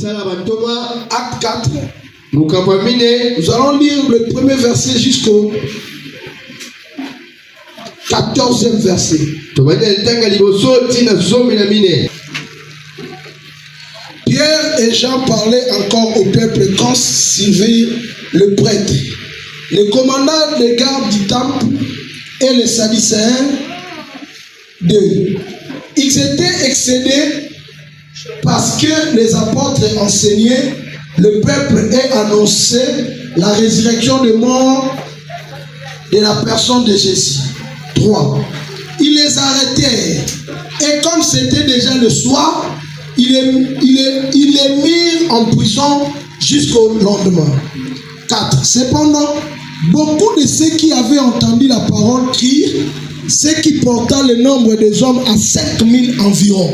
Acte 4. Nous allons lire le premier verset jusqu'au 14e verset. Pierre et Jean parlaient encore au peuple quand survint le prêtre, le commandant des gardes du temple et les Sadducéens d'eux. Ils étaient excédés parce que les apôtres enseignaient le peuple et annonçaient la résurrection des morts de la personne de Jésus. 3. Ils les arrêtèrent et comme c'était déjà le soir, ils les mirent en prison jusqu'au lendemain. 4. Cependant, beaucoup de ceux qui avaient entendu la parole crient, ce qui porta le nombre des hommes à 5000 environ.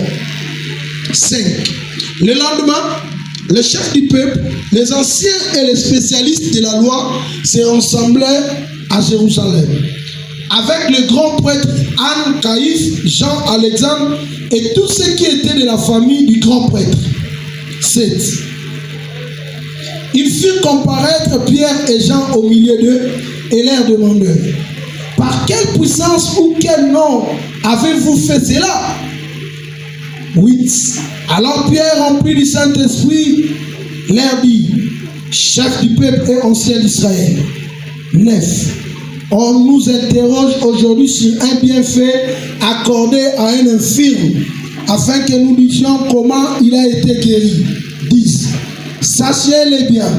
5. Le lendemain, le chef du peuple, les anciens et les spécialistes de la loi se rassemblèrent à Jérusalem. Avec le grand prêtre Anne, Caïphe, Jean, Alexandre et tous ceux qui étaient de la famille du grand prêtre. 7. Ils firent comparaître Pierre et Jean au milieu d'eux et leur demandèrent: par quelle puissance ou quel nom avez-vous fait cela? 8. Alors Pierre, rempli du Saint-Esprit, leur dit: chef du peuple et ancien d'Israël. 9. On nous interroge aujourd'hui sur un bienfait accordé à un infirme, afin que nous disions comment il a été guéri. 10. Sachez-le bien,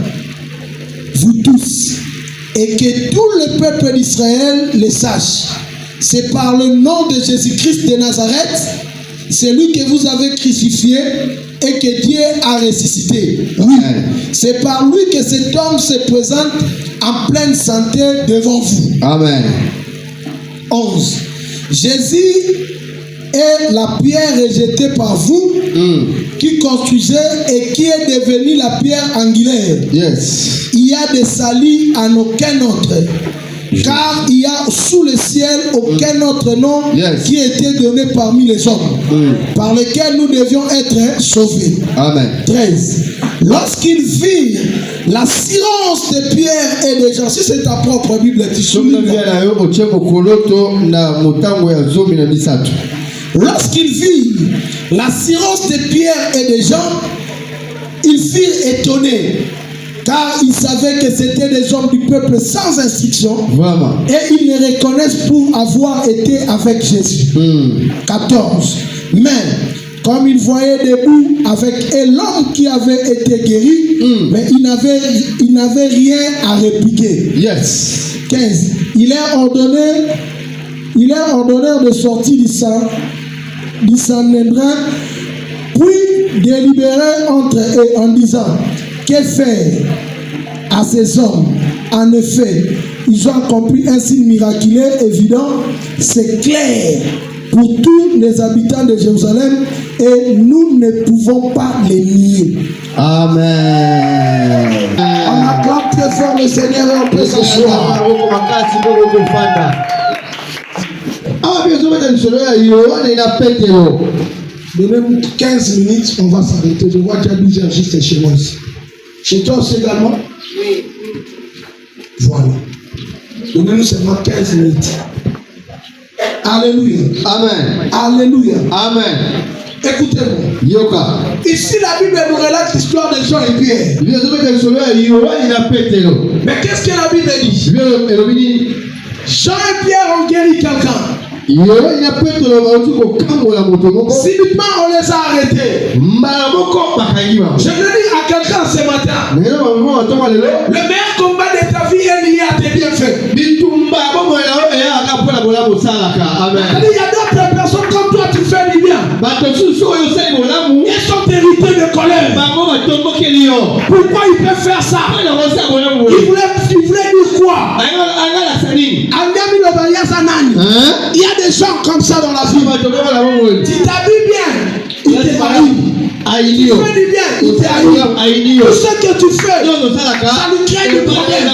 vous tous, et que tout le peuple d'Israël le sache. C'est par le nom de Jésus-Christ de Nazareth, celui que vous avez crucifié et que Dieu a ressuscité. Oui, c'est par lui que cet homme se présente en pleine santé devant vous. Amen. 11. Jésus est la pierre rejetée par vous, qui construisait et qui est devenue la pierre angulaire. Yes. Il y a des salis en aucun autre, car il y a sous le ciel aucun autre nom qui a été donné parmi les hommes, par lequel nous devions être sauvés. Amen. 13. Lorsqu'ils virent l'assurance de Pierre et de Jean, si c'est ta propre Bible, tu soulignes. Lorsqu'ils virent l'assurance de Pierre et de Jean, ils furent étonnés, car ils savaient que c'était des hommes du peuple sans instruction. Vraiment. Et ils les reconnaissent pour avoir été avec Jésus. 14. Mais comme ils voyaient debout avec l'homme qui avait été guéri, mais ils n'avaient rien à répliquer. Yes. 15. Il leur ordonnèrent de sortir du Sanhédrin, puis délibérer entre eux en disant: que faire à ces hommes? En effet, ils ont accompli un signe miraculeux évident, c'est clair pour tous les habitants de Jérusalem, et nous ne pouvons pas les nier. Amen. On acclame très fort le Seigneur et on peut s'asseoir. De même 15 minutes, on va s'arrêter. Je vois qu'il y a 12 heures juste chez moi ici. Chez toi aussi également? Oui. Voilà. Donnez-nous seulement 15 minutes. Alléluia. Amen. Alléluia. Amen. Écoutez-moi. Yoka. Ici, la Bible nous relate l'histoire de Jean et Pierre. Mais qu'est-ce que la Bible dit? Jean et Pierre ont guéri quelqu'un. Subitement, on les a arrêtés. Je le dis à quelqu'un ce matin: le meilleur combat de ta vie est lié à tes bienfaits. Il y a d'autres personnes comme toi, tu fais du bien. Ils sont hérités de colère. Pourquoi ils peuvent faire ça? Ils voulaient dire quoi? Il y a des gens comme ça dans la vie. Tu t'habilles bien, il te marie. Tu fais du bien, il te haït. Tout ce que tu fais, ça lui crée du problème.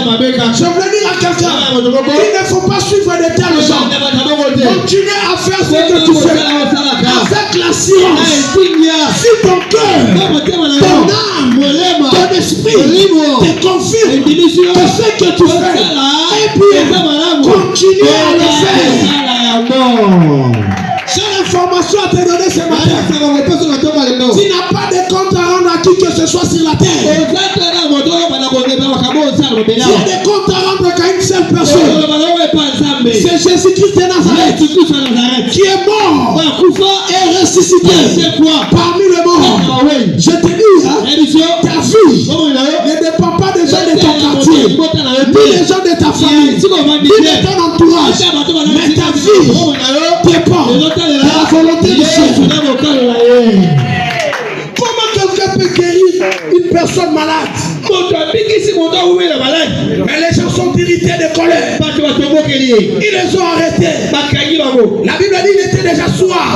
Je veux dire à quelqu'un: il ne faut pas suivre de tels gens. Continue à faire ce que tu fais avec la science. Si ton cœur, ton âme Saint-Esprit te confirme que ce que tu fais est bien. Continue à le faire. J'ai l'information à te donner ce matin. Tu n'as pas de compte à rendre à qui que ce soit sur la terre. Tu as des comptes à rendre qu'à une seule personne. C'est Jésus-Christ de Nazareth qui est mort et ressuscité parmi les morts. Je te dis, ta vie ne dépend pas des gens de ton quartier, ni des gens de ta famille, ni de ton entourage. Mais ta vie dépend de la volonté du Seigneur. Comment quelqu'un peut guérir une personne malade? Mais les gens sont irrités de colère. Ils les ont arrêtés. La Bible dit qu'il était déjà soir.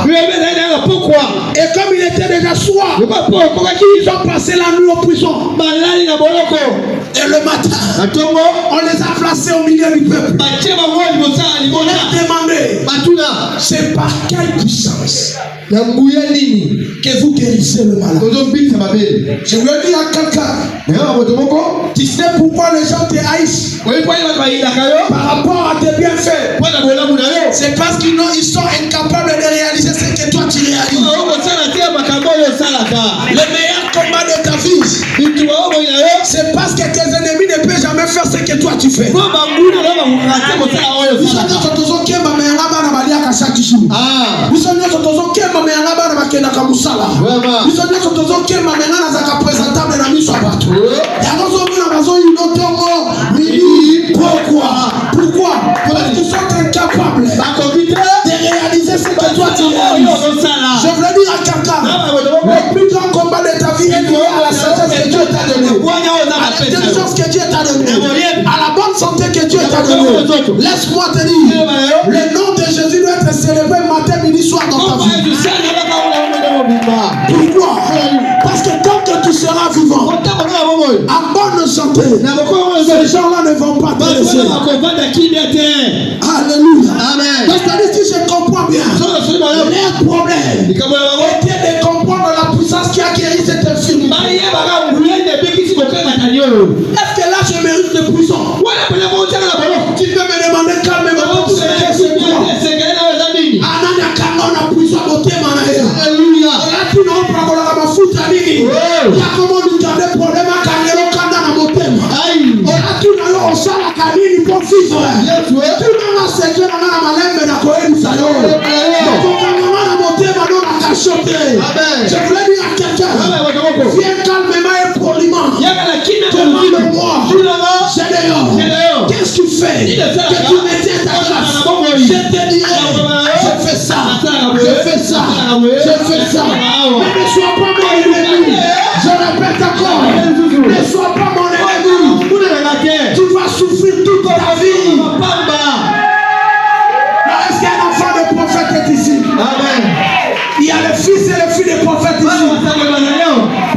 Et comme il était déjà soir, ils ont passé la nuit en prison. Et le matin, on les a placés au milieu du peuple. On leur demandait, c'est par quelle puissance que vous guérissez le malade? Je lui ai dit à quelqu'un, tu sais pourquoi les gens te haïssent par rapport à tes bienfaits? C'est parce qu'ils sont incapables de réaliser ce que toi tu réalises. Le meilleur combat de ta vie, c'est parce que tes ennemis ne peuvent jamais faire ce que toi tu fais. Pourquoi? Parce qu'ils sont incapables de réaliser ce que toi tu réalises. Je voulais dire à quelqu'un, le plus grand combat de ta vie est lié à la sagesse que Dieu t'a donnée, à l'intelligence que Dieu t'a donnée, à la bonne santé que Dieu t'a donnée. Laisse-moi te dire, le nom de Jésus doit être célébré matin, midi, soir dans ta vie. Pourquoi? Parce que tant que tu seras vivant, en bonne santé, ces gens-là ne vont pas te laisser. Alléluia. Amen. Donc, c'est-à-dire, si je comprends bien, leur problème était de comprendre la puissance qui a guéri cette infirmité. Est-ce que là, je mérite de prison? Tu peux me demander calmement ce que c'est quoi? Anana kanona prison bote manayo. Alléluia. Là, tu n'as pas la mafuta nini. Ya comment nous garder problème à kanero kanda na motema. Là, tu n'as pas ça la kanini pour vivre. Tu n'as pas secret na malembe na koeli sayo. Donc kanana na motema no na kachote. Je voulais dire à quelqu'un, viens calmement et poliment. Demande-moi. Qu'est-ce que tu fais? Que tu me tiens ta grâce. Je te dirai, je fais ça, je fais ça, je fais ça. Mais ne sois pas mon ennemi. Je répète encore, ne sois pas mon ennemi. Tu vas souffrir toute ta vie. Est-ce qu'il y a un enfant de prophète ici? Amen. Il y a le fils et le fils des prophètes ici.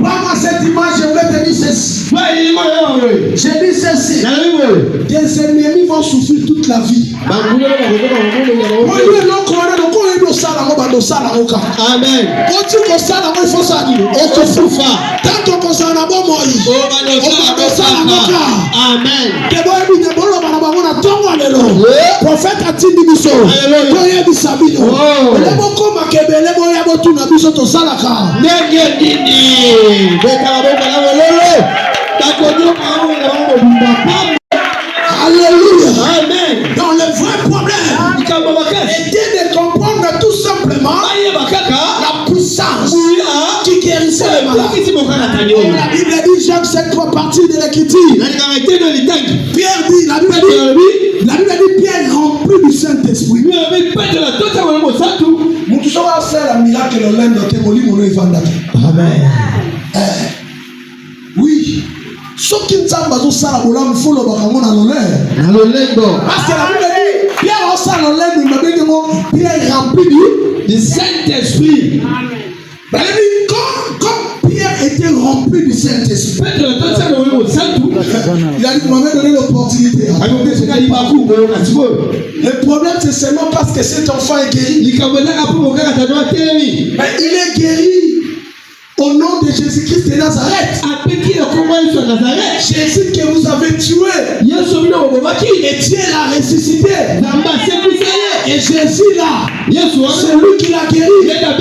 Prends-moi cette image, je voulais te dire ceci. J'ai dit ceci. Tes ennemis vont souffrir toute la vie. Amen. Prophète a dit biso. Koye bisabino. Lebo koma kebele boya botuna biso to salaka. Nenge nini. Beka boka la lolo. Takonyo ka Alléluia. Amen. Donc le vrai problème était de comprendre tout simplement la puissance qui guérissait les malades. La Bible dit, Jacques 7, partie de l'écriture. Pierre dit, la Bible dit, Pierre rempli du Saint-Esprit. Amen. Oui. Ce qui ne s'en va pas ça, il faut le baron à l'honneur. Parce que la Bible dit, Pierre a ça l'honneur, Pierre est rempli du Saint-Esprit. Quand Pierre était rempli du Saint-Esprit, il a dit, vous m'avez donné l'opportunité. Le problème, c'est seulement parce que cet enfant est guéri. Mais il est guéri au nom de Jésus-Christ de Nazareth. Jésus que vous avez tué, et Dieu l'a ressuscité. Et Jésus là, c'est lui qui l'a guéri. Il est la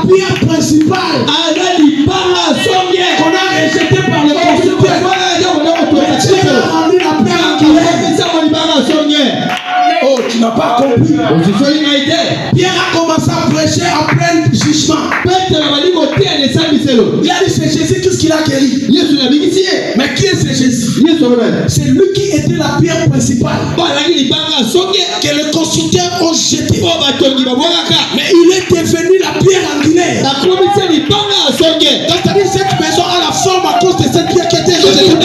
pierre principale qu'on a rejetée par le constructeur. Dieu a rendu la pierre angulaire. Oh, tu n'as pas compris. Pierre a commencé à prêcher en plein jugement. Il a dit c'est Jésus tout ce qu'il a guéri. Mais qui est ce Jésus? C'est lui qui était la pierre principale que les constructeurs ont jeté. Mais il est devenu la pierre angulaire. Donc c'est-à-dire cette maison a la forme à cause de cette pierre qui était rejetée.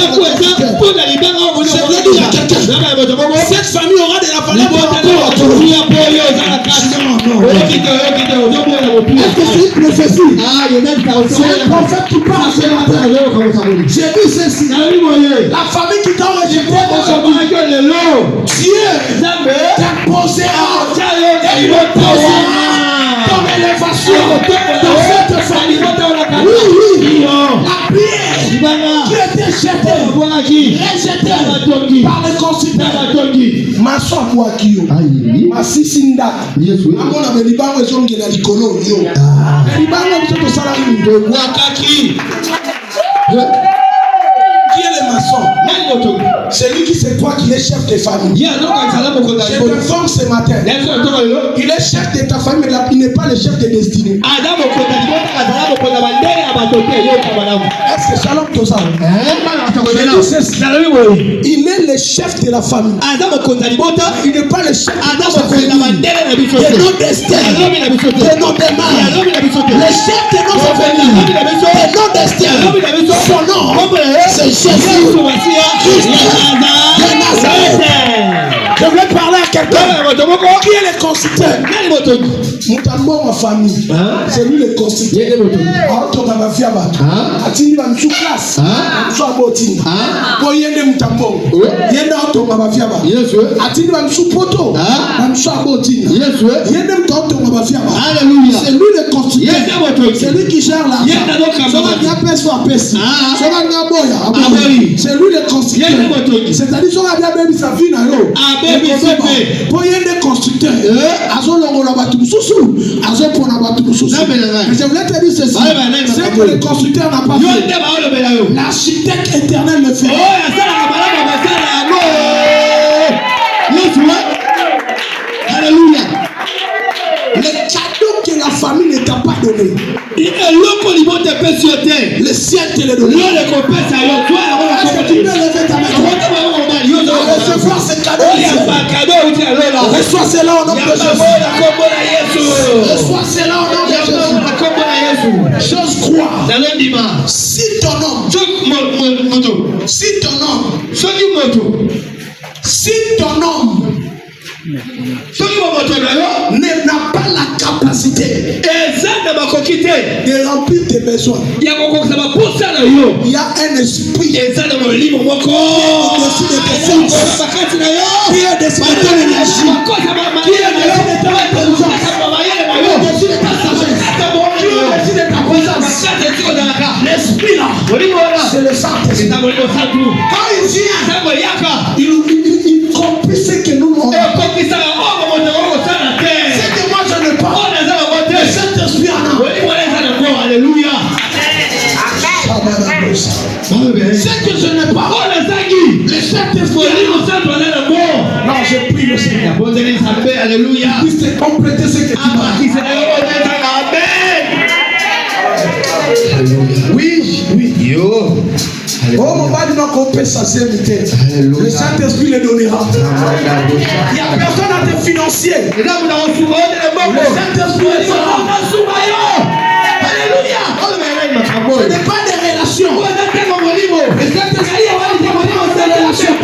Cette famille aura de la valeur. Est-ce que c'est une prophétie? C'est un prophète qui parle ce matin. J'ai dit ceci. La famille qui t'a rejeté aujourd'hui, Dieu t'a posé et il me posera ton élévation dans cette famille. Oui. La pierre qui était jetée, rejetée par le constructeur. Maso kwa kio. Masisi nda. Amona belibango ezongela likolo yo. Belibango mtoto sala ndo wakaki. Qui est le maçon? C'est lui qui c'est toi qui est chef de famille. Je t'informe ce matin. Il est chef de ta famille, mais il n'est pas le chef de destinée. Est-ce que Shalom Tosa? Il est le chef de la famille. Il n'est pas le chef de la famille. De nos destins, de nos démarches. Le chef de notre famille, de nos destins. Son nom, c'est Jésus Christ de Nazareth. Je voulais parler à quelqu'un qui est le constructeur. Moutambo ma famille, c'est lui le constructeur. Auto ma mafia ba. Atini ba msou classe. Msou abotini. Ko yende moutambo. Yende auto ma mafia ba. Atini ba msou poto. Msou abotini. Yende auto ma mafia ba. Alléluia. C'est lui le constructeur. C'est lui qui gère l'argent. C'est lui le constructeur. C'est-à-dire qu'on a bien baby sa vie na yo. Pour y aller constructeur. Azo longo la batu susu. Azo pour la batu susu. Je voulais te dire ceci. C'est que le constructeur n'a pas fait. L'architecte éternel le fait. Alléluia. Le cadeau que la famille ne t'a pas donné, le ciel te le donne. Est-ce que tu peux lever ta main? Recevoir ce cadeau. Reçois cela au nom de Jésus. Reçois cela au nom de Jésus. J'ose croire. Si ton homme, n'a pas la capacité de remplir tes besoins, il y a un esprit qui est au-dessus de tes forces, qui est au-dessus de ton énergie, qui est au-dessus de ta intelligence, au-dessus de ta sagesse, qui est au-dessus de ta présence. L'esprit là, c'est le Saint-Esprit. Quand il vient, il compris ce que nous avons. C'est que moi je ne parle pas. Le Saint-Esprit en a. Alléluia. C'est que je ne parle pas. Le Saint-Esprit non, je prie le Seigneur. Alléluia. Il puisse compléter ce que tu m'as dit. Oui. Oh, mon mari n'a compris sa sécurité. Le Saint-Esprit le donnera. Il n'y a personne à te financer. Le Saint-Esprit le donnera. Alléluia. Ce n'est pas des relations. Le Saint-Esprit des relations.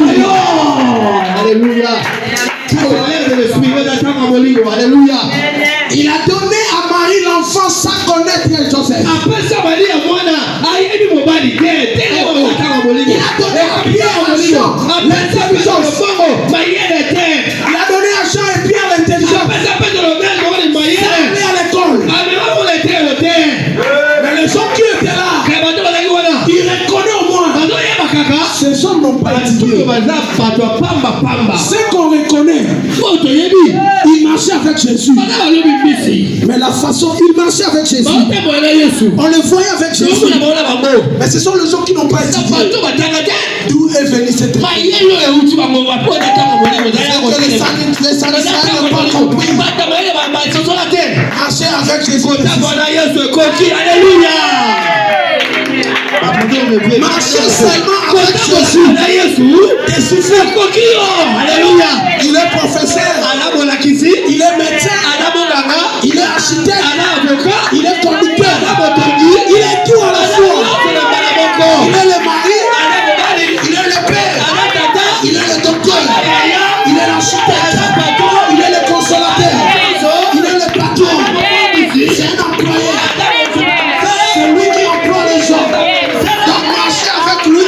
Alléluia. Alléluia. Il a donné à Marie l'enfant sans connaître Joseph. Il a donné à Pierre l'argent. Il a donné à Jean et Pierre l'intelligence. Il a allé à l'école. Mais les gens qui étaient là, ils reconnaissaient ces gens n'ont pas étudié. Ce qu'on reconnaît, il marchait avec Jésus. Mais la façon, il marchait avec Jésus. On le voyait avec Jésus. Mais ce sont les gens qui n'ont pas étudié. D'où est venue cette étude? Les Sadducéens n'ont pas compris. Marcher avec Jésus. Alléluia. Marcher seulement avec Jésus. T'es suffisant. Alléluia. Il est professeur. Il est médecin. Il est architecte. Il est conducteur. Il est tout à la fois. Il est le mari. Il est le père. Il est le docteur. Il est l'architecte. Il est le consolateur. Il est le patron. C'est un employé. C'est lui qui emploie les gens. Donc marcher avec lui,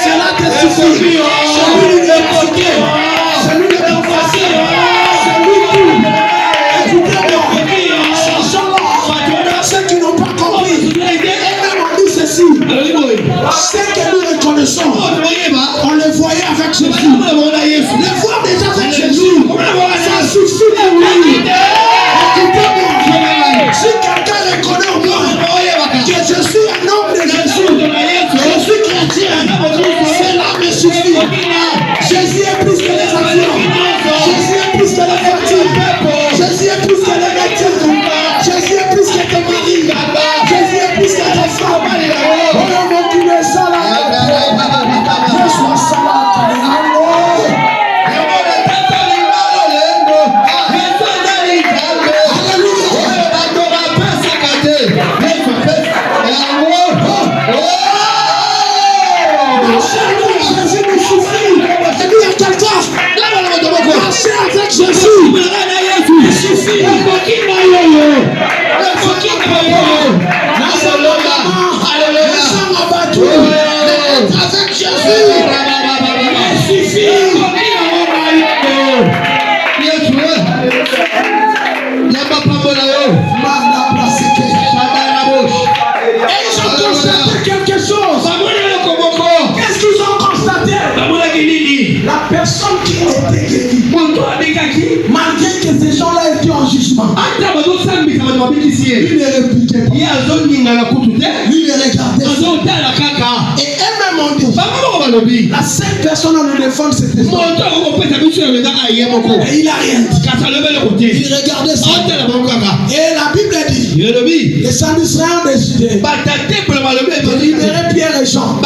cela te suffit. C'est lui l'université. C'est lui le professeur. C'est lui tout. Écoutez-moi. Ces gens-là, ceux qui n'ont pas compris, eux-mêmes ont dit ceci. C'est que nous reconnaissons. On le voyait avec Jésus. Le voir déjà avec Jésus, ça suffit pour lui. Écoutez-moi. Si quelqu'un reconnaît au moins que je suis un homme de Jésus, je suis chrétien, cela me suffit. Jésus est plus que les avions. Jésus est plus que la voiture. Jésus est plus que les médecins. Jésus est plus que ton mari. Jésus est plus que ta femme. Oh mon Dieu, ça là. Je suis ça là. Avec Jésus, il suffit. Avec Jésus, il suffit. Et ils ont constaté quelque chose. Qu'est-ce qu'ils ont constaté? La personne qui était guérie, malgré que ces gens-là étaient en jugement, lui ne répliquait pas. Lui ne regardait pas. Et eux-mêmes ont dit, la seule personne à nous défendre, c'était ça. Et il a rien dit. Il regardait ça. Et la Bible dit, les Sadducéens ont décidé de libérer Pierre et Jean.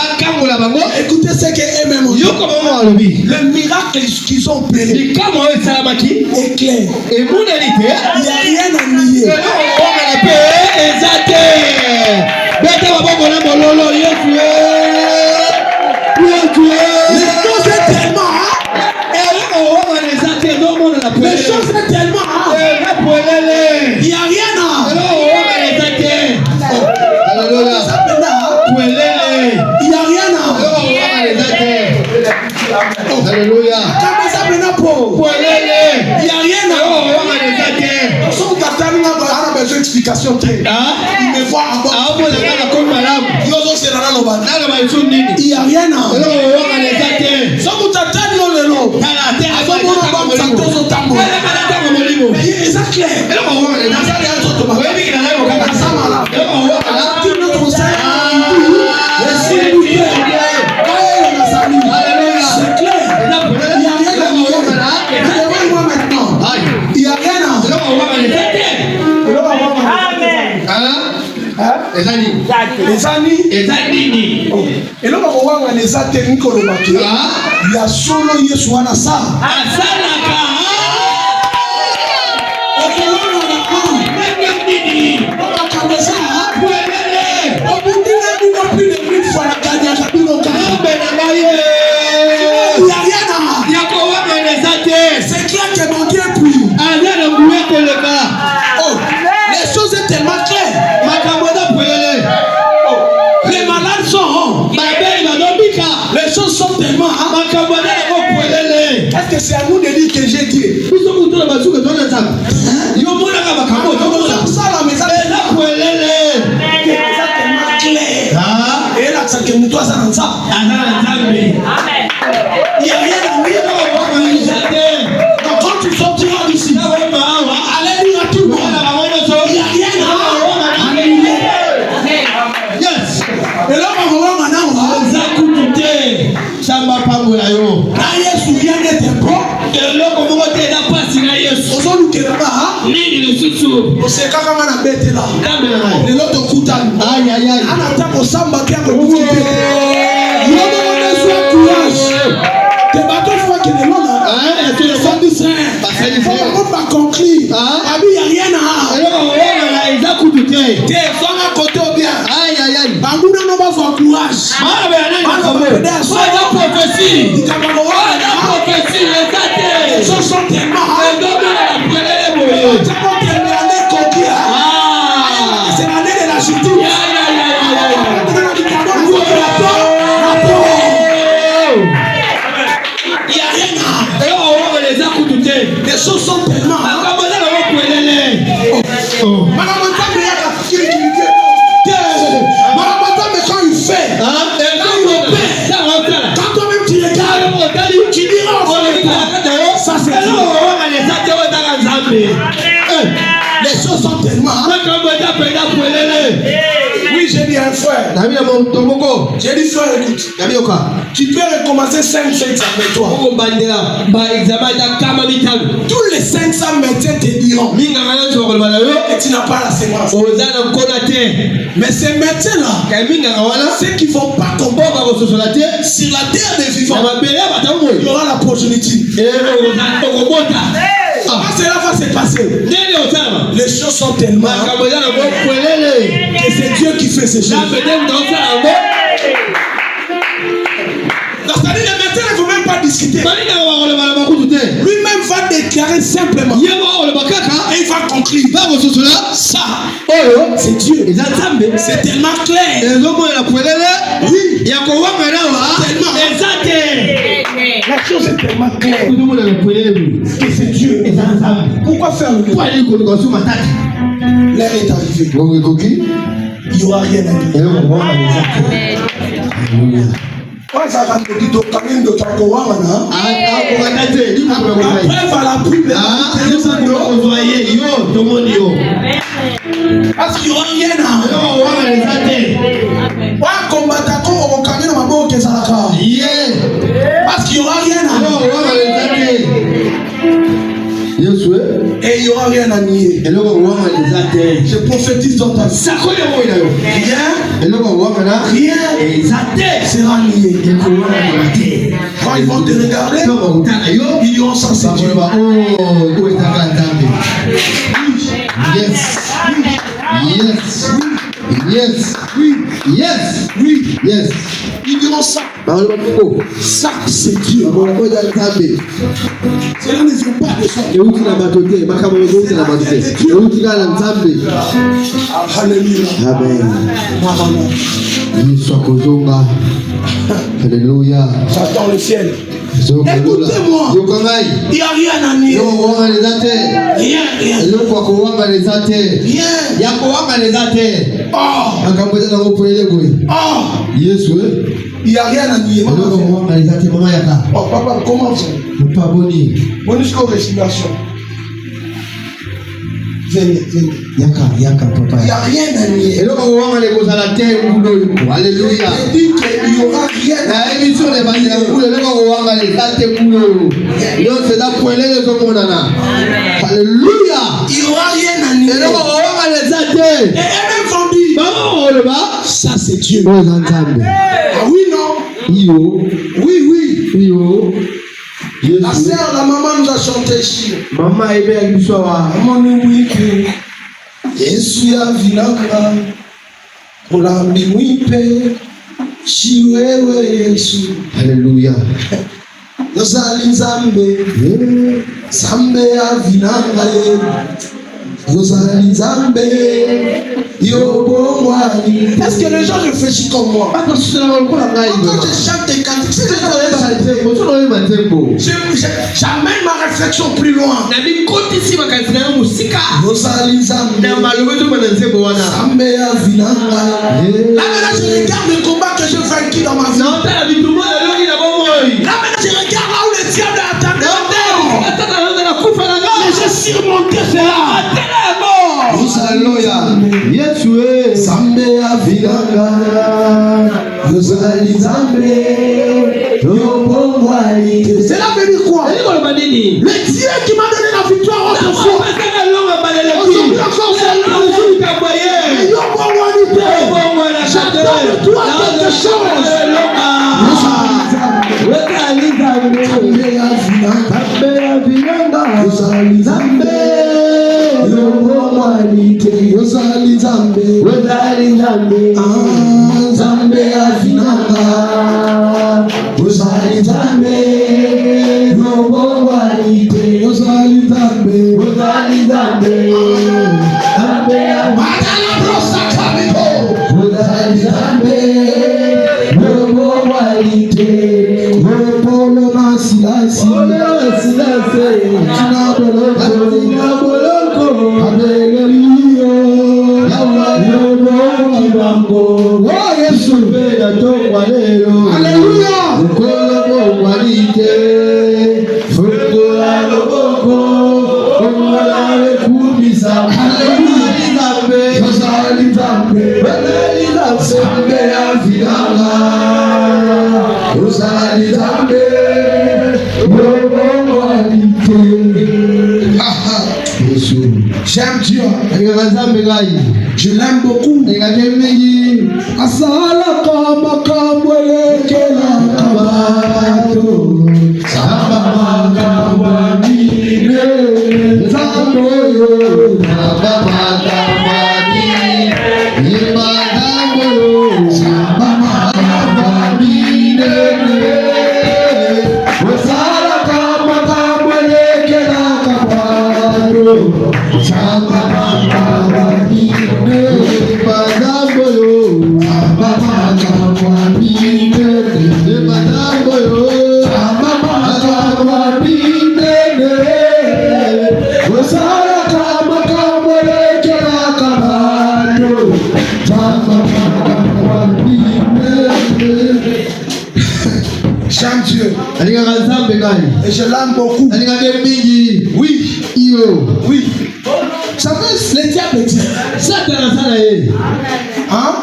Écoutez ce qu'eux-mêmes ont dit. Le miracle qu'ils ont payé est clair. Il n'y a rien à nier. Les choses est tellement. Les choses est tellement. Il n'y a rien à. Il n'y a rien à. Alléluia. Il n'y a rien à. Son Katani n'a besoin d'explication. Il me voit encore. Il n'y a rien à. C'est clair. Ezani. Et là, on voit les ateliers qu'on a fait. Il y a solo Yesu wana sa. C'est clair que mon Dieu est plus. Les choses sont tellement claires. Les malades sont. Les choses sont tellement. Est-ce que c'est à nous de dire que j'ai dit? que nous toi ça dans ça. Amen. Il n'y a rien à dire. Donc quand tu sortiras d'ici, alléluia tout le monde. Il n'y a rien à dire. Alléluia. Yes. Et là, on va maintenant. Yesu vient d'être bon. Aujourd'hui, on sait quand on a bête là. Et l'autre coup, on attend au samba qui a le coup. Il y a courage. Tes bateaux, je crois qu'il est là. Tu es sans d'Israël. Il faut pas conclure. Il n'y a rien à dire. Tu es sans à côté ou bien. Bangouna n'a pas son courage. Les gens sont tellement c'est l'année de la justice. Il n'y a rien à les choses sont tellement quand il fait quand toi-même tu regardes tu diras ça c'est les choses sont tellement oui j'ai dit un frère j'ai dit frère écoute tu peux recommencer 5 avec toi tous les 500 médecins te diront et tu n'as pas la sémence mais ces médecins là ceux qui vont pas tomber sur la terre des vivants il y aura la progéniture. Comment cela va se passer? Les choses sont tellement que c'est Dieu qui fait ces choses. C'est-à-dire les médecins ne vont même pas discuter. Lui-même va déclarer simplement. Et il va conclure. Ça, c'est Dieu. C'est tellement clair. Oui. Tellement. La chose est tellement claire. Que c'est Dieu. Pourquoi faire le mal? L'air est arrivé. Il n'y aura rien à dire. Ça va te dire quand même de ton courant. Après, va la pub. Parce qu'il n'y aura rien à combattre au camion dans ma boque. Parce qu'il n'y aura rien à et il n'y aura rien à nier. Je prophétise dans ta vie. Rien sera nié. Quand ils vont te regarder, ils diront ça c'est Dieu. Yes. Ils diront ça. Ça c'est Dieu. Cela ne vient pas de ça. Alléluia. Alléluia. J'attends le ciel. Écoutez-moi. Il n'y a rien à nier. Rien. Il n'y a rien à nier. Oh papa, comment ça? Bonne jusqu'aux respiration. Venez. Il n'y a rien à nier. Alléluia. Il dit qu'il n'y aura rien à nier. Alléluia. Il n'y aura rien à nier. Et même vendu. Ça c'est Dieu. Ah oui, non? Oui. La sœur, la maman nous a chanté ici. Yesu ya vinanga mulambi mwipe shiwewe Yesu. Alléluia. Yozali nzambe ya vinanga ye. Yozali nzambe yobongwani. Est-ce que les gens réfléchissent comme moi? Quand je chante des cantiques, j'amène ma réflexion plus loin. Yozali nzambe ya vinanga. Là maintenant je regarde le combat que je fais Cela veut dire quoi? Le Dieu qui m'a donné la victoire autrefois. Aujourd'hui encore c'est là. J'attends de toi quelque chose. J'aime Dieu. Je l'aime beaucoup. J'aime Dieu. Et je l'aime beaucoup. Oui. Oui. Vous savez, les diables disent. Hein?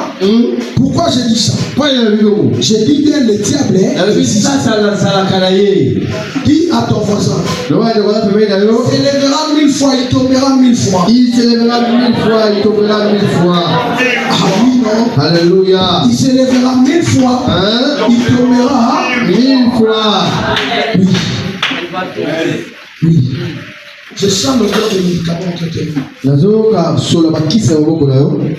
Pourquoi je dis ça? Je dis bien le diable. Dis à ton voisin. Il s'élèvera 1000 fois, il tombera 1000 fois. Ah oui, non? Alléluia. Il s'élèvera 1000 fois, il tombera 1000 fois. Oui. Oui. Je sens le cœur des médicaments traités.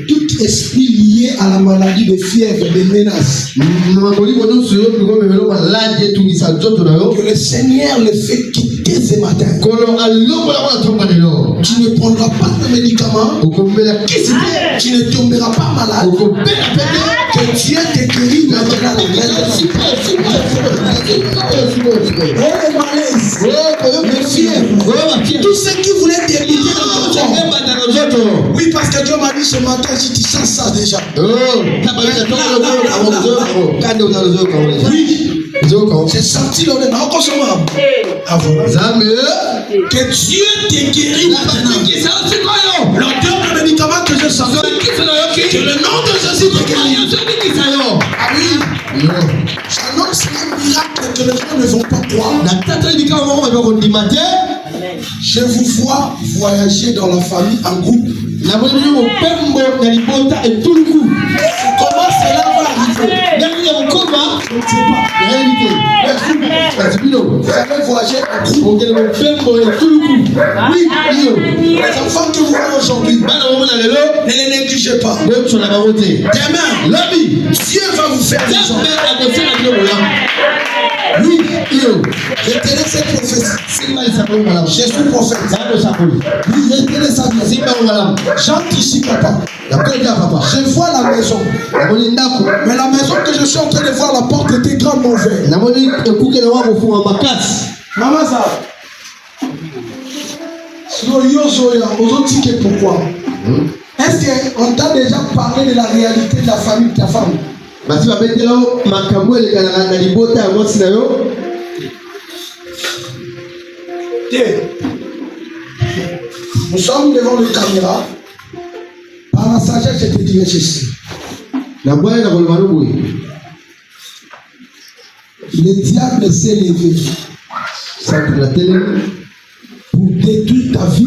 Tout esprit lié à la maladie de fièvre, de menaces. Que le Seigneur le fait quitter ce matin. Tu ne prendras pas de médicaments. Tu ne tomberas pas malade. Que Dieu te guérit maintenant. Les malaises, les fièvres, tout ce qui voulait t'éviter dans ton corps. Oui, parce que Dieu m'a dit ce matin, si tu sens ça déjà. Oui. J'ai senti l'odeur. Que Dieu te guérit maintenant. L'odeur de médicament que je sens. Que le nom de Jésus te guérit. Ah oui. J'annonce un miracle que les gens ne vont pas croire. Je vous vois voyager dans la famille en groupe. Comment cela va arriver? Je ne sais pas. Vous allez voyager en groupe. Oui. Les enfants que vous voyez aujourd'hui, ne les négligez pas. Demain, Dieu va vous faire des gens. Oui, je te laisse cette prophétie. Je suis prophète. Oui, je te laisse ça dire. J'anticipe papa. Je vois la maison. Mais la maison que je suis en train de voir, la porte était grandement ouverte. Maman, ça. Pourquoi? Est-ce qu'on t'a déjà parlé de la réalité de la famille de ta femme? Nous sommes devant les caméras. Par la sagesse, je te dirai ceci. Le diable s'est levé pour détruire ta vie.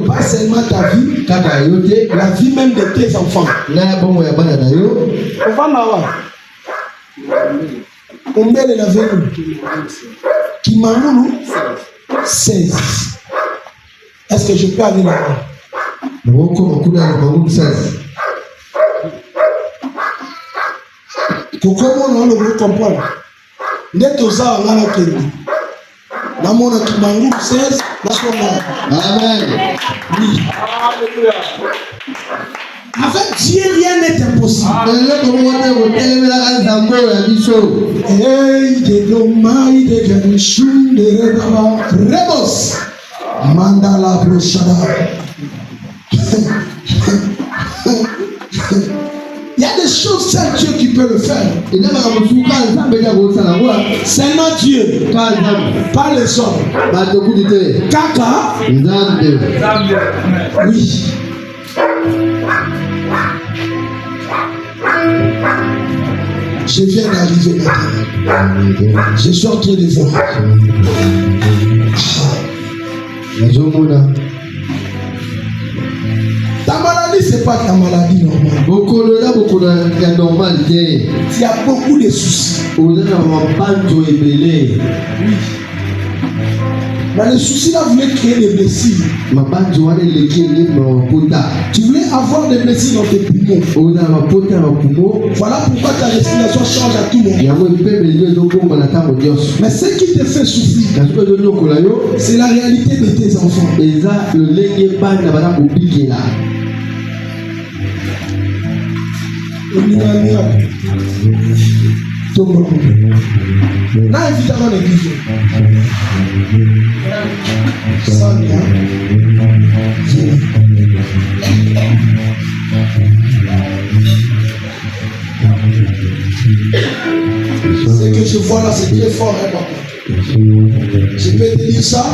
Pas seulement ta vie, la vie même de tes enfants. Combien de la veille? Kimangulu 16. Est-ce que je peux aller là-bas? Pourquoi on ne veut comprendre? Dès que ça, on a la clé. Dans mon Kimangulu 16, Amen. oui. Avec Dieu, rien n'est impossible. Hey, de l'omai de Ganishun de Rebaba, Rebos, Mandala Brochada. Il y a des choses, c'est Dieu qui peut le faire. Seulement Dieu, pas les hommes. Kaka, oui. Je viens d'arriver maintenant. Je suis en train de voir. Ta maladie, ce n'est pas ta maladie normale. Il y a beaucoup de soucis. Oui. Mais le souci là voulait créer des blessures. Tu voulais avoir des blessures dans tes poumons. Voilà pourquoi ta respiration change à tout moment. Mais ce qui te fait souffrir, c'est la réalité de tes enfants. Là, évidemment, l'église. Ça vient. Ce que je vois là, c'est très fort, hein, papa. Je peux te dire ça.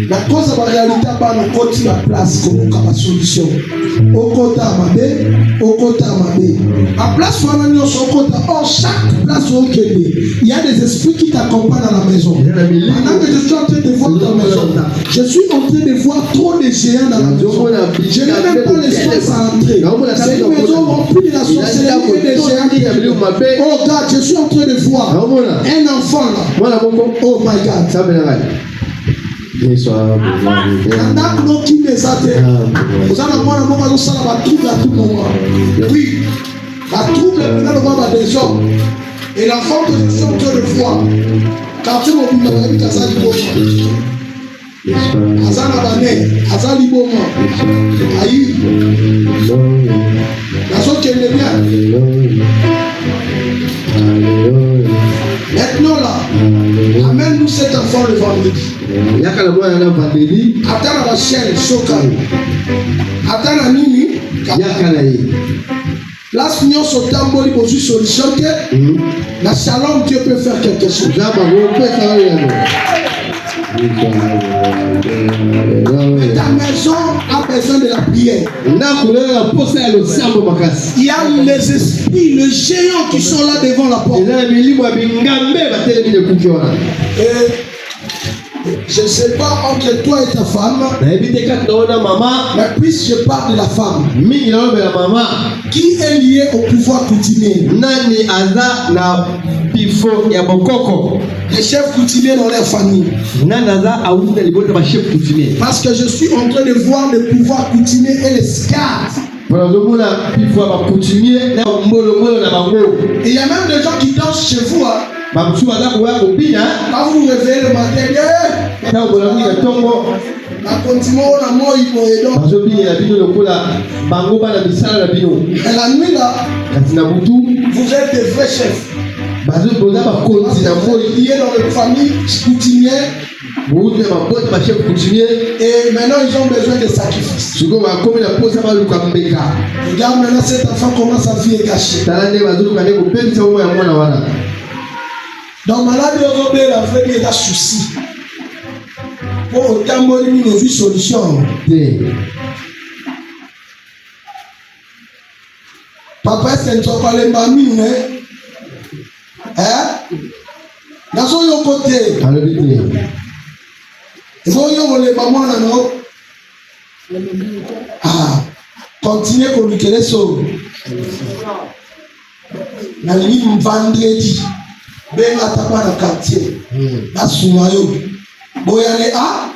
La cause de la réalité est côté la place comme la solution. Au côté Amabé, au côté Amabé. À place où on a chaque place où il y a des esprits qui t'accompagnent dans la maison. Maintenant que je suis en train de voir ta maison, je suis en train de voir trop de géants dans la maison. Je n'ai même pas l'espace à entrer. C'est une maison remplie de la sorcellerie et des géants. Oh God, je suis en train de voir un enfant là. Oh my God. Oui, la trouble est dans le moment des hommes. Et l'enfant que je suis en train de voir, quand tu m'as dit que ça dit Azana Bané, Azali Boma, Aïe, la chose qui est bien. Maintenant là, amène-nous cet enfant le vendredi. Attends la chaîne, Chokan. Attends la Nini. La signor Sotamboli pour une solution que la shalom Dieu peut faire quelque chose. Mais ta maison a besoin de la prière. Il y a les esprits, les géants qui sont là devant la porte. Je ne sais pas entre toi et ta femme, mais puisque je parle de la femme qui est liée au pouvoir coutumier. Les chefs coutumiers dans leur famille. Parce que je suis en train de voir le pouvoir coutumier et les scars. Et il y a même des gens qui dansent chez vous. Quand vous vous réveillez le matin, et la nuit là, vous êtes des vrais chefs. Liés dans les familles coutumières, Et maintenant, ils ont besoin de sacrifices. Regarde maintenant cet enfant, comment sa vie est gâchée. Donc, malade, il a fait des soucis. Pour autant, il y a une solution. Papa, c'est pas les mamies, hein? Dans son côté. Ils ont eu les mamans là, non? Ah, continuez à communiquer les sauts. La ligne vendredi, ben la tapa dans le quartier. La soumayo. Boyane a.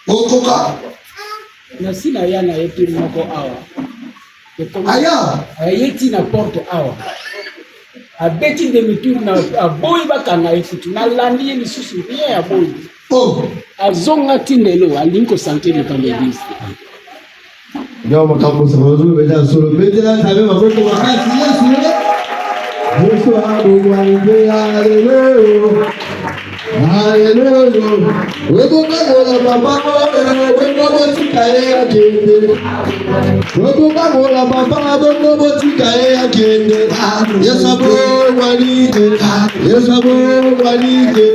Okoka. Nasi na ya na yetu moko awa. Aya. Ayeti na porte awa. Abeti demi-tour na aboyi bakanga efutu na landi ye lisusu rien ya boyi. Oh. Azonga tindelo alinko santé de Cameroun. Ndio makambo sababu beta solo beta na tabe maboko wakati Yesu abuwanje haleluya. Haleluya. Wewe baba baba wewe botikaye akende. Wewe baba baba wewe botikaye akende. Yesu abuwanje. Yesu abuwanje.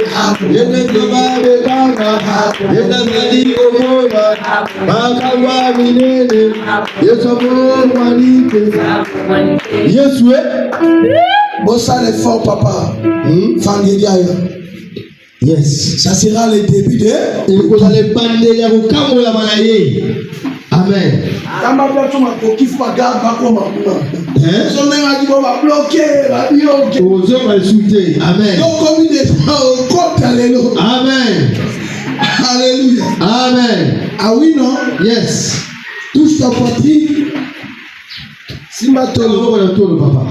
Yesu babe kanga. Yesu zali omoba. Bakangwa minene. Yesu abuwanje. Yesu Bossa l'effort, papa. Yes. Ça sera le début de. Amen. Amen. Amen. Alléluia. Amen. Ah oui, non? Yes. Touche ta poitrine. Simatolo. Papa.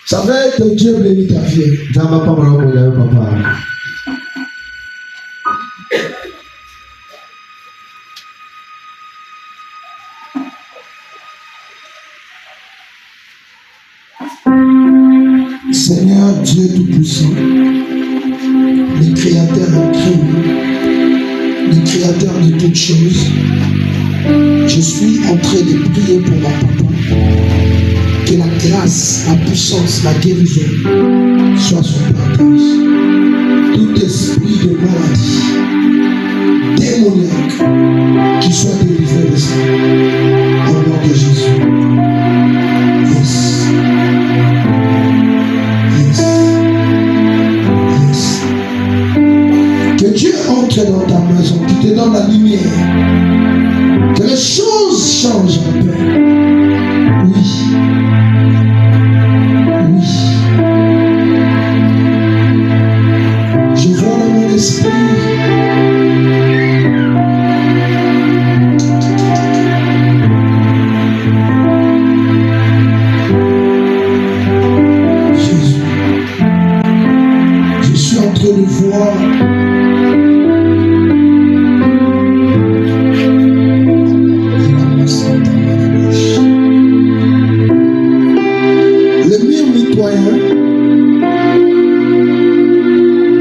Ça va être Dieu bénit ta vie. Papa. Seigneur Dieu Tout-Puissant, le Créateur infini, le Créateur de toutes choses, je suis en train de prier pour ma papa. Que la grâce, la puissance, la guérison soit son partage. Tout esprit de maladie, démoniaque, qui soit délivré de ça. Au nom de Jésus. Yes. Yes. Yes. Que Dieu entre dans ta maison, qu'il te donne la lumière. Que les choses changent un peu. Oui. Je vois dans mon esprit Jésus. Je suis en train de voir le mur mitoyen.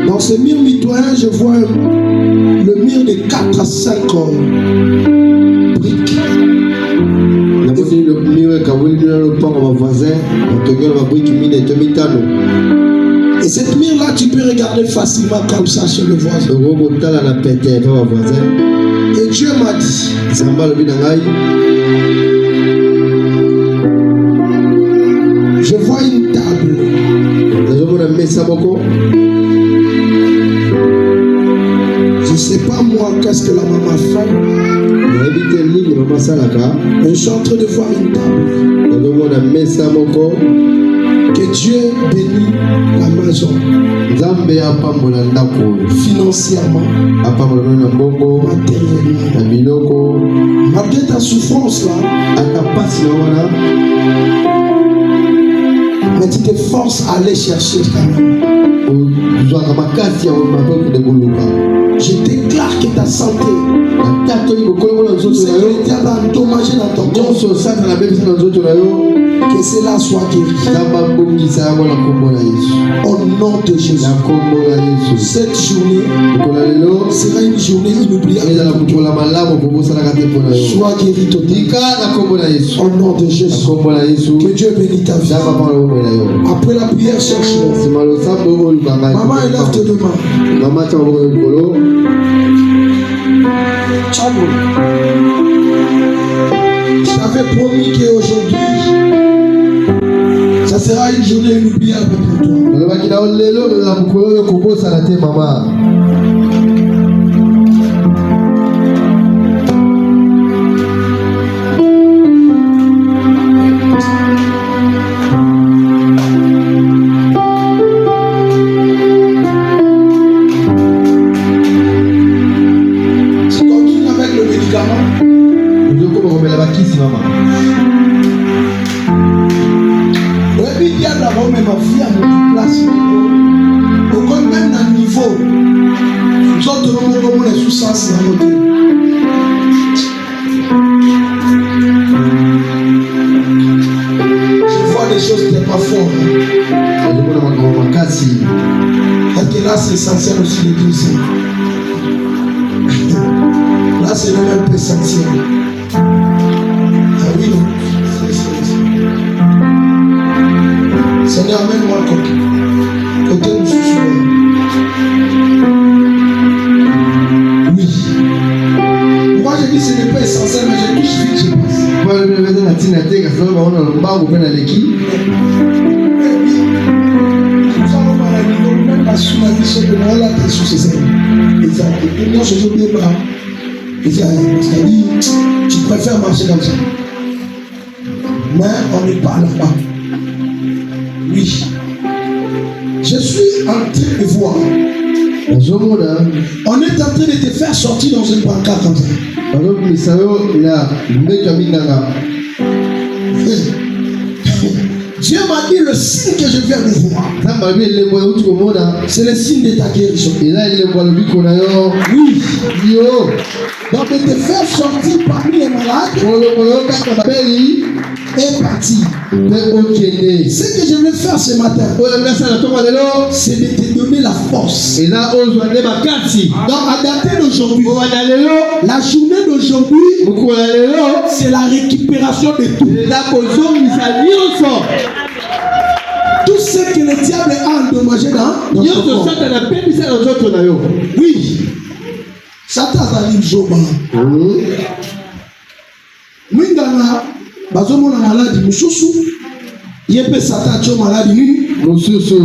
Dans ce mur mitoyen, je vois le mur de 4 à 5 briques. Et cette mur-là, tu peux regarder facilement comme ça sur le voisin. Et Dieu m'a dit, je vois une table. Je ne sais pas moi qu'est-ce que la maman fait. Mais je suis en train de voir une table. Que Dieu bénisse la maison. Financièrement, matériellement. Malgré ta souffrance là, mais tu te forces à aller chercher quand même. Je déclare que ta santé, ce que le diable a endommagé dans ton corps, Que cela soit guéri. Au nom de Jésus. Cette journée sera une journée inoubliable. Sois guéri totalement. Au nom de Jésus. Que Dieu bénisse ta vie. Après la prière, cherche-le. Maman, élève tes deux mains. Je t'avais promis qu'aujourd'hui, ça sera une journée inoubliable pour toi. C'est essentiel aussi l'église. Là, c'est même un peu essentiel. Ah oui, non. Seigneur, amène-moi côté nous souffrons. Oui. Moi, je dis que ce n'est pas essentiel, mais je touche vite, je passe. Sous la vie, c'est que là, tu es sous ses ailes. Et ça, non, je ne veux pas. Et ça, dit, tu préfères marcher comme ça. Mais on n'est pas là-bas. Oui. Je suis en train de voir. On est en train de te faire sortir dans une pancarte comme ça. Dieu m'a dit le signe que je viens de voir. C'est le signe de ta guérison. Oui. Donc de te faire sortir parmi les malades est parti. Ce que je veux faire ce matin, c'est de te donner la force. Donc à dater d'aujourd'hui, la journée d'aujourd'hui, c'est la récupération de tout. Tout ce que le diable a endommagé dans notre corps. Oui. Satan a dit Joba. Mwingana bazomona maladi mususu. Yepe Satan a maladie nini? Mususu.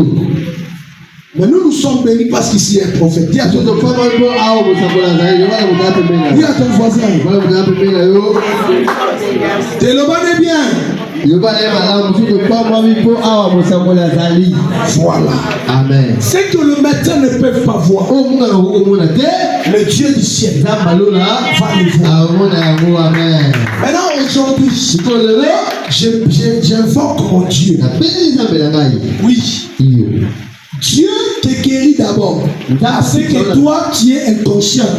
Mais nous sommes bénis parce qu'ici est un prophète. Dis à ton voisin. Te le bonne bien. Voilà. Amen. C'est que le médecin ne peut pas voir. Le Dieu du ciel va le voir. Maintenant, aujourd'hui, j'invoque mon Dieu. Oui. Dieu te guérit d'abord. Parce que toi, tu es inconscient.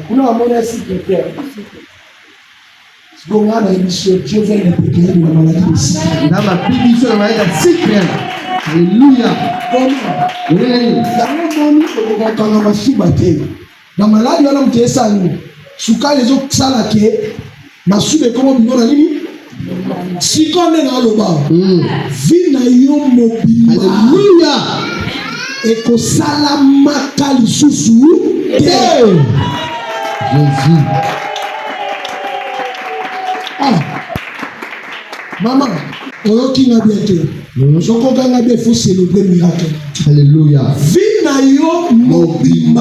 Kuna amona secrétaire. Dieu vient de te guérir de la maladie de Sicre. Alléluia. Dans la maladie, on a dit ça. Souka les autres salakés, ma soude comment on a dit. Si on est dans le bas, vina yo mobile. Alléluia. Et que salamaka lisusu. Jésus. Ah. Maman, on qui n'a bien été. Je crois qu'on a bien fait célébrer le miracle. Alléluia. Vina yo mobile.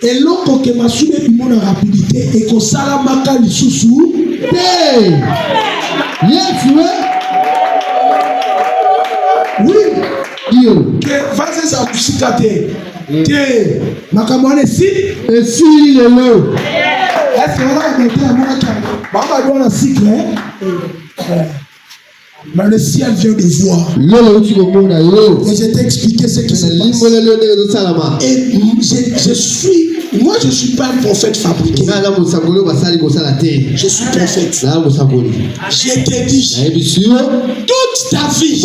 Et l'autre que m'a soudé du monde en rapidité et que salamaka lisusu. Yes, oui. Vas-y, ça vous cite. Makamane si. Et si il est là. Est-ce que vous avez été à mon accueil? Maman doit la cycle. Mais le ciel vient de voir. Et je t'ai expliqué ce qui se passe. Et moi je suis pas un prophète fabriqué. Je suis prophète. Je t'ai dit, toute ta vie,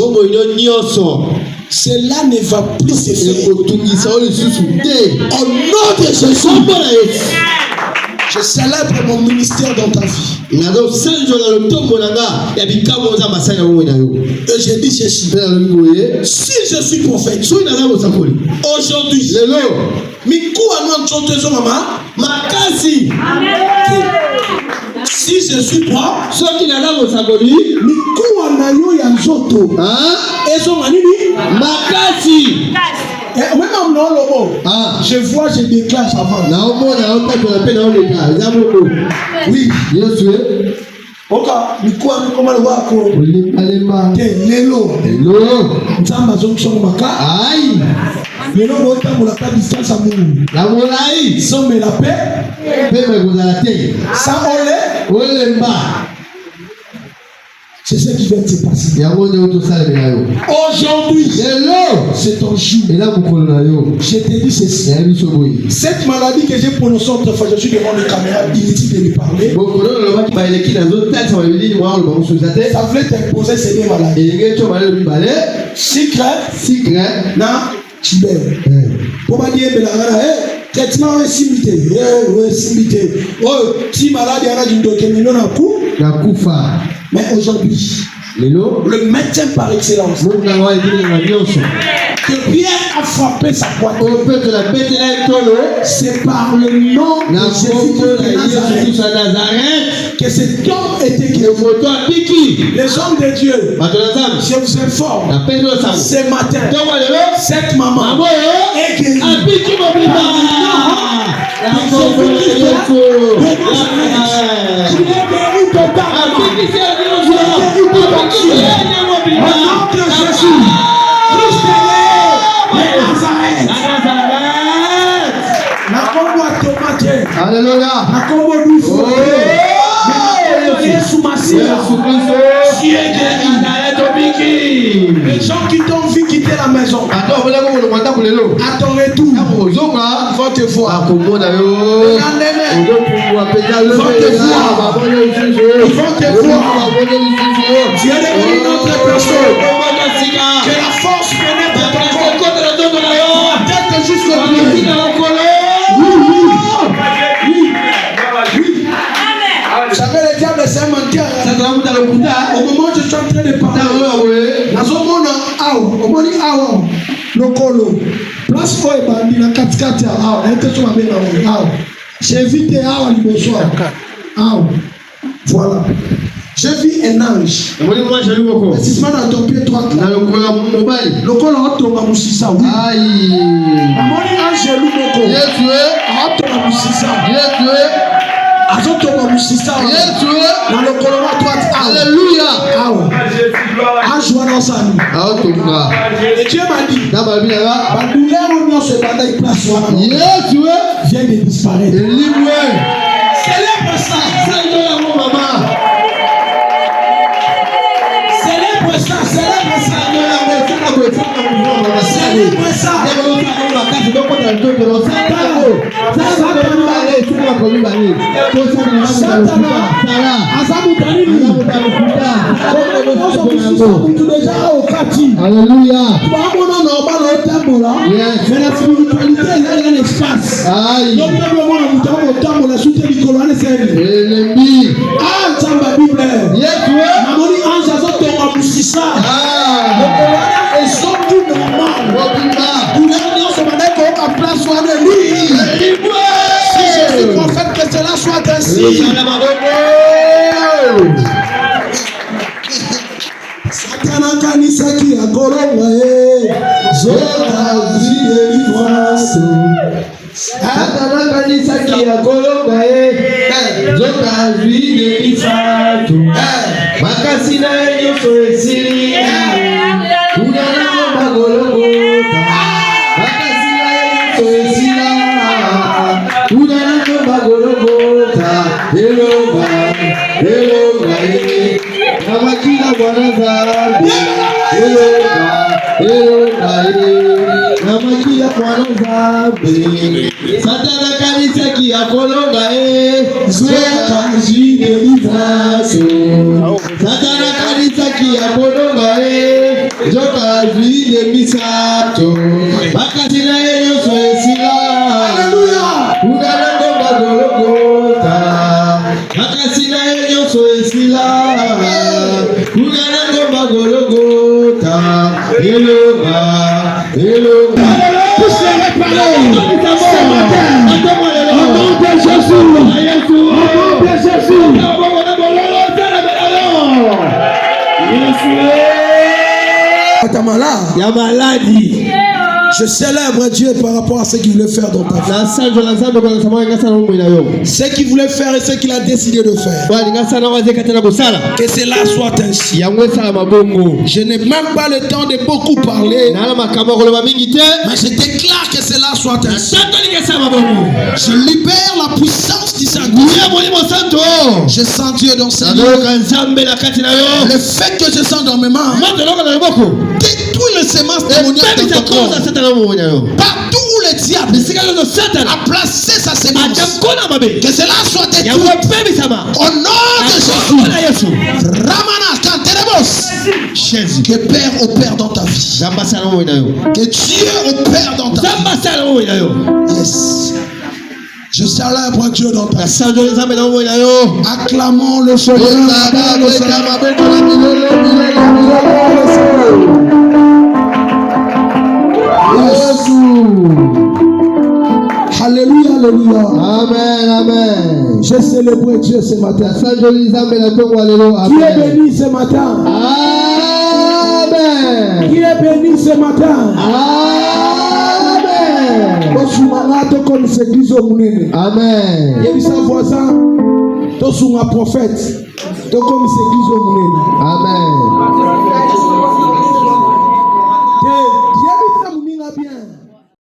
cela ne va plus se faire. Au nom de Jésus, je célèbre mon ministère dans ta vie. Et je dis ceci. Si je suis prophète, aujourd'hui, si je suis prophète, je vois, je déclare avant. Oui. Oka mikuwa kama wako lelo nzamba zongisho maka ai lelo bota mulaka distance à Mungu la molai somme la paix me gozala te sa olemba. C'est ce qui vient de se passer. Aujourd'hui, c'est ton jour. Je te dis ceci. Cette maladie que j'ai prononcée autrefois, je suis devant les caméras, inutile de lui parler. Ça voulait t'imposer ces maladies. Secret. Na Tibet. Pour pas dire, traitement est simité. Oh, si malade, il y a une documentation à coup. Mais aujourd'hui, le médecin par excellence, que Pierre a frappé sa poitrine, c'est par le nom de Jésus de Nazareth que cet homme était guéri. Les hommes de Dieu, je vous informe, ce matin, cette maman est guérie. Alléluia. Les gens qui t'ont vu quitter la maison, à ton retour, ils vont te voir. Tu es devenu une autre personne. Que la force pénètre ton corps. Peut-être jusqu'au pied. Vous savez, le diable c'est un menteur. Au moment où je suis en train de parler, place où est bandit la 4-4, j'ai évité voilà. J'ai vu un ange. Précisément dans ton pied droit. Le col a tombé à Moussissa. Aïe. Ange est lourd. A tombé à Moussissa. Azotoba Moussissa. Dans le colon à droite. Alléluia. Ange dans sa nuit. Et Dieu m'a dit. La douleur au mien se bat dans place. Vient de disparaître. Célèbre ça. Alléluia. Si je suis prophète, que cela soit ainsi. Satana kanisa qui a colomé, Zola vie délivrance. Satana kanisa qui a colomé, Zola vie délivrance. Makasina yo soesili, unana magologota. Makasina yo soesila, unana magologota. Hello, bye. Namakina bwanaza. Namakia kwa Nzambe Satana kanisa kia kolonga Zweka jine mizaso Satana kanisa kia kolonga Joka jine misato Bakatina yoso esila Hallelujah Ugarango bagologota Bakatina yoso esila Ugarango bagologota Eloga Eloga Ya maladie. Je célèbre Dieu par rapport à ce qu'il voulait faire dans ta vie. Ce qu'il voulait faire et ce qu'il a décidé de faire. Que cela soit ainsi. Je n'ai même pas le temps de beaucoup parler. Mais je déclare que cela soit ainsi. Je libère la puissance du Saint-Esprit. Je sens Dieu dans ses mains. Le fait que je sens dans mes mains détruit les semences démoniaques de ton corps. Partout où le diable a placé sa semence, que cela soit détruit au nom de Jésus. Ramana Kanterebos. Jésus. Que Père opère dans ta vie. Que Dieu opère dans ta vie. Yes. Je célèbre Dieu dans ta vie. Acclamons le Seigneur. Alléluia, alléluia. Amen, amen. J'ai célébré Dieu ce matin. Qui est béni ce matin? Amen. Qui est béni ce matin? Amen. Amen. Il y a un voisin, tu es un prophète. Tu es comme Amen.